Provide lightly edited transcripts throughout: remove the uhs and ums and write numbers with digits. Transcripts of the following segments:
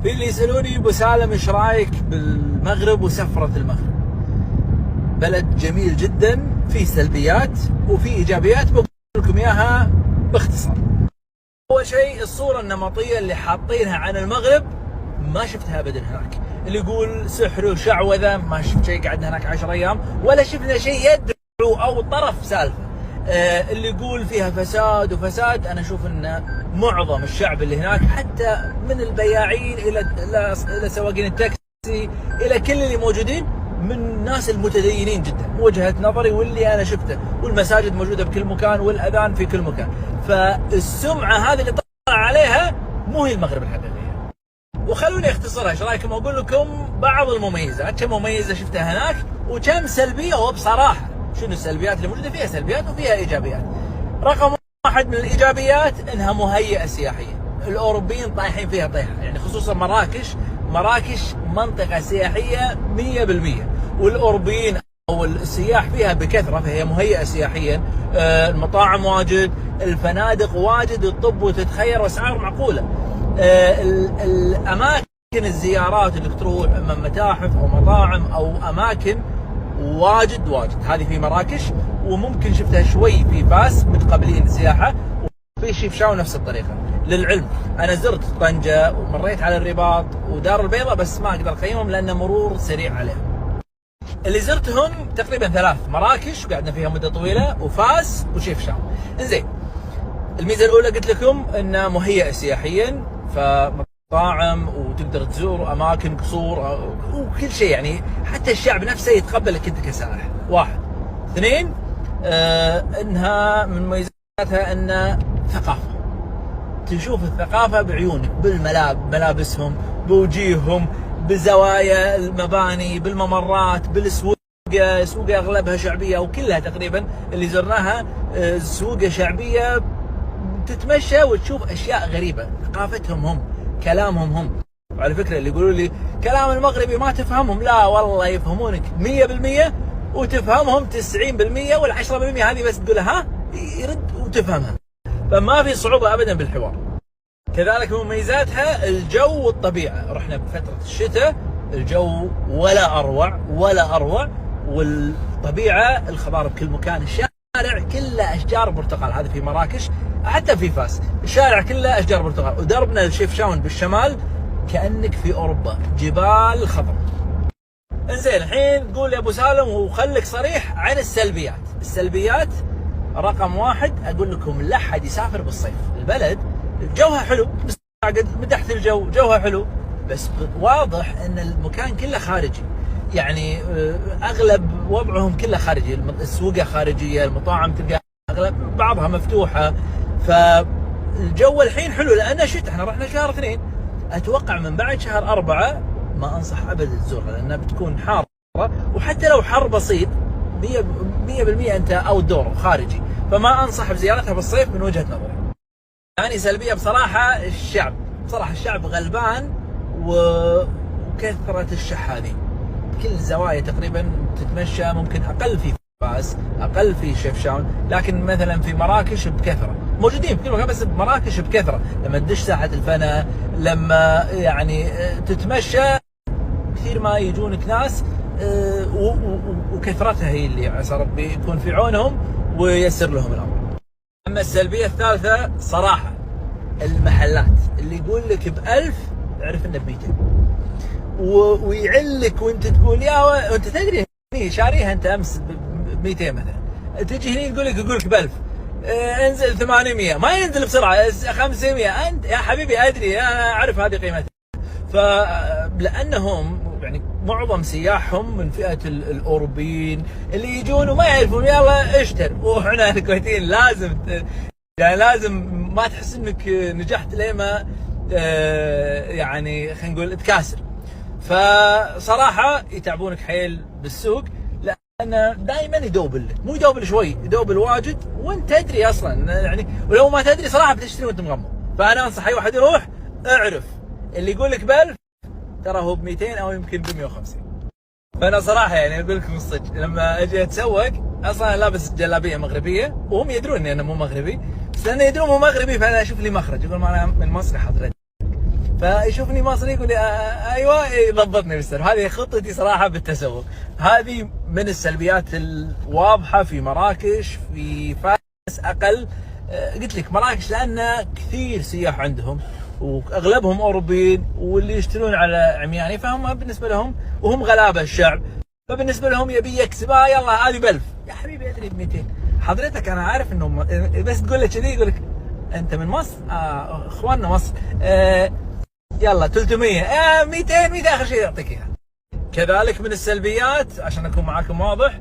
في اللي يسألوني ابو سالم ايش رايك بالمغرب وسفرة المغرب؟ بلد جميل جدا، فيه سلبيات وفيه ايجابيات، بقول لكم اياها باختصار. اول شيء الصورة النمطية اللي حاطينها عن المغرب ما شفتها ابدا هناك. اللي يقول سحر وشعوذة ما شفت شيء، قعدنا هناك 10 ايام ولا شفنا شيء يدعو او طرف سالفة. اللي يقول فيها فساد وفساد، انا اشوف ان معظم الشعب اللي هناك حتى من البياعين الى سواقين التاكسي الى كل اللي موجودين من الناس المتدينين جدا، وجهة نظري واللي انا شفته، والمساجد موجودة بكل مكان والاذان في كل مكان. فالسمعة هذه اللي طلع عليها مو هي المغرب الحقيقية. وخلوني اختصرها، ايش رايكم اقول لكم بعض المميزات، كم مميزة شفتها هناك وكم سلبية. وبصراحة شنو السلبيات اللي موجودة؟ فيها سلبيات وفيها ايجابيات. رقم واحد من الايجابيات انها مهيئة سياحية، الاوروبيين طايحين فيها طيحة، يعني خصوصا مراكش منطقة سياحية 100%، والاوروبيين او السياح فيها بكثرة، فهي مهيئة سياحيا. المطاعم واجد، الفنادق واجد، الطب وتتخير واسعار معقولة. الاماكن الزيارات اللي تروح اما متاحف او مطاعم او اماكن واجد، هذه في مراكش، وممكن شفتها شوي في فاس متقبلين السياحة، وفي شيفشاو نفس الطريقة. للعلم انا زرت طنجة ومريت على الرباط ودار البيضاء، بس ما اقدر اقيمهم لان مرور سريع عليهم. اللي زرتهم تقريبا 3 مراكش قعدنا فيها مدة طويلة، وفاس وشيفشاو. انزين، الميزة الاولى قلت لكم انها مهيئة سياحيا، فمطاعم وتقدر تزور اماكن، قصور وكل شيء، يعني حتى الشعب نفسه يتقبلك انت كسائح. 1. 2 انها من مميزاتها ان ثقافة، تشوف الثقافة بعيونك، بملابسهم، بوجيههم، بزوايا المباني، بالممرات، بالسوق. سوق اغلبها شعبية وكلها تقريبا اللي زرناها سوق شعبية، تتمشى وتشوف اشياء غريبة، ثقافتهم هم، كلامهم هم. وعلى فكرة اللي يقولوا لي كلام المغربي ما تفهمهم، لا والله يفهمونك 100%، وتفهمهم 90%، وال10% هذه بس تقولها يرد وتفهمها، فما في صعوبة ابدا بالحوار. كذلك من مميزاتها الجو والطبيعة. رحنا بفترة الشتاء، الجو ولا اروع، والطبيعة الخضار بكل مكان، الشارع كله اشجار برتقال، هذا في مراكش، حتى في فاس الشارع كله اشجار برتقال. ودربنا لشيفشاون بالشمال كأنك في اوروبا، جبال خضر. انزين، الحين تقول يا ابو سالم وخليك صريح عن السلبيات. رقم 1 اقول لكم لا احد يسافر بالصيف. البلد جوها حلو، مدحت الجو، جوها حلو، بس واضح ان المكان كله خارجي، يعني اغلب وضعهم كله خارجي، السوق خارجيه، المطاعم تلقى اغلب بعضها مفتوحه. فالجو الحين حلو لانه شتاء، احنا رحنا شهر 2، اتوقع من بعد شهر 4 ما انصح ابدا تزورها لانها بتكون حاره، وحتى لو حر بسيط 100% انت اوت دور خارجي، فما انصح بزيارتها بالصيف من وجهة نظري. ثاني سلبية بصراحة الشعب غلبان، وكثرة الشحاذين، كل الزوايا تقريبا تتمشى، ممكن اقل في فاس، اقل في شيفشاون، لكن مثلا في مراكش بكثرة، موجودين في كل مكان بس بمراكش بكثرة. لما تدش ساحة الفنا، لما يعني تتمشى كثير ما يجونك ناس، وكثرتها هي اللي عسى ربي يكون في عونهم وييسر لهم الامر. اما السلبيه الثالثه صراحه المحلات اللي يقول لك ب1000 اعرف انه ب200، ويعلك وانت تقول يا انت تدري هني شاريها انت امس ب200 مثلا، تجي هني يقول لك ب1000، انزل 800، ما ينزل بسرعه 500. انت يا حبيبي ادري، انا اعرف هذه قيمتها. فلانهم يعني معظم سياحهم من فئة الأوروبيين اللي يجون وما يعرفون، يلا اشتر. وإحنا الكويتيين لازم ما تحس إنك نجحت لما يعني خلينا نقول تكاسر. فصراحة يتعبونك حيل بالسوق، لأن دائما يدوبل لك، مو يدوبل شوي، يدوبل واجد، وأنت تدري أصلا يعني، ولو ما تدري صراحة بتشتري وأنت مغمض. فأنا أنصح أي واحد يروح اعرف اللي يقول لك ب1000 ترى هو ب200 او يمكن ب150. فانا صراحه يعني اقول لكم الصدق، لما اجي اتسوق اصلا لابس جلابيه مغربيه، وهم يدرون اني انا مو مغربي، بس لان يدرون مو مغربي فانا اشوف لي مخرج، يقول ما انا من مصر حضرتك. فيشوفني مصري يقول لي ايوه يضبطني بالسلف. هذه خطتي صراحه بالتسوق. هذه من السلبيات الواضحه في مراكش. في فاس اقل. قلت لك مراكش لان كثير سياح عندهم واغلبهم اوروبيين واللي يشترون على عمياني، فهم بالنسبه لهم وهم غلابه الشعب، فبالنسبه لهم يبي يكسب يلا هذه ب1000 يا حبيبي ادري ب200. حضرتك انا عارف انه بس تقول له كذي يقول لك انت من مصر؟ اخواننا مصر. يلا 300 200 اخر شيء يعطيك اياها. كذلك من السلبيات عشان اكون معاكم واضح،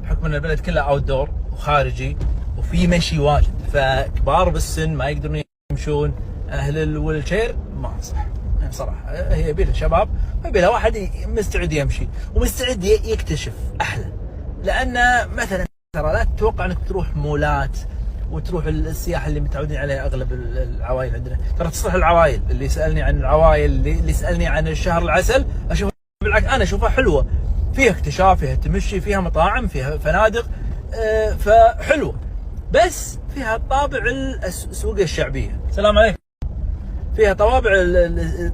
بحكم ان البلد كلها اوت دور وخارجي وفي مشي واجد، فكبار بالسن ما يقدرون يمشون، اهل الويلشير ما انصح صراحه. هي يبي لها شباب ويبي لها واحد مستعد يمشي ومستعد يكتشف احلى. لان مثلا ترى لا تتوقع انك تروح مولات وتروح السياحه اللي متعودين عليها اغلب العوائل عندنا. ترى تصلح العوائل، اللي يسالني عن العوائل، اللي يسالني عن الشهر العسل، اشوف بالعكس انا اشوفها حلوه، فيها اكتشاف، فيها تمشي، فيها مطاعم، فيها فنادق، فحلوه، بس فيها طابع السوق الشعبيه. السلام عليكم. فيها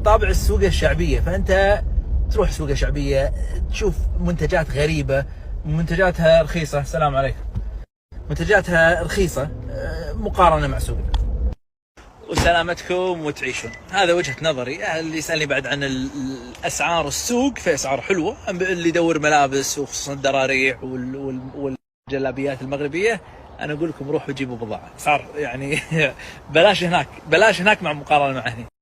طابع السوق الشعبيه، فانت تروح سوق شعبيه تشوف منتجات غريبه، منتجاتها رخيصه. السلام عليكم. منتجاتها رخيصه مقارنه مع سوقنا. وسلامتكم وتعيشون. هذا وجهه نظري. اللي يسالني بعد عن الاسعار السوق، في اسعار حلوه. اللي يدور ملابس وخصوصا الدراريح والجلابيات المغربيه، انا اقول لكم روحوا جيبوا بضاعه. اسعار يعني بلاش هناك مع مقارنه مع هنا.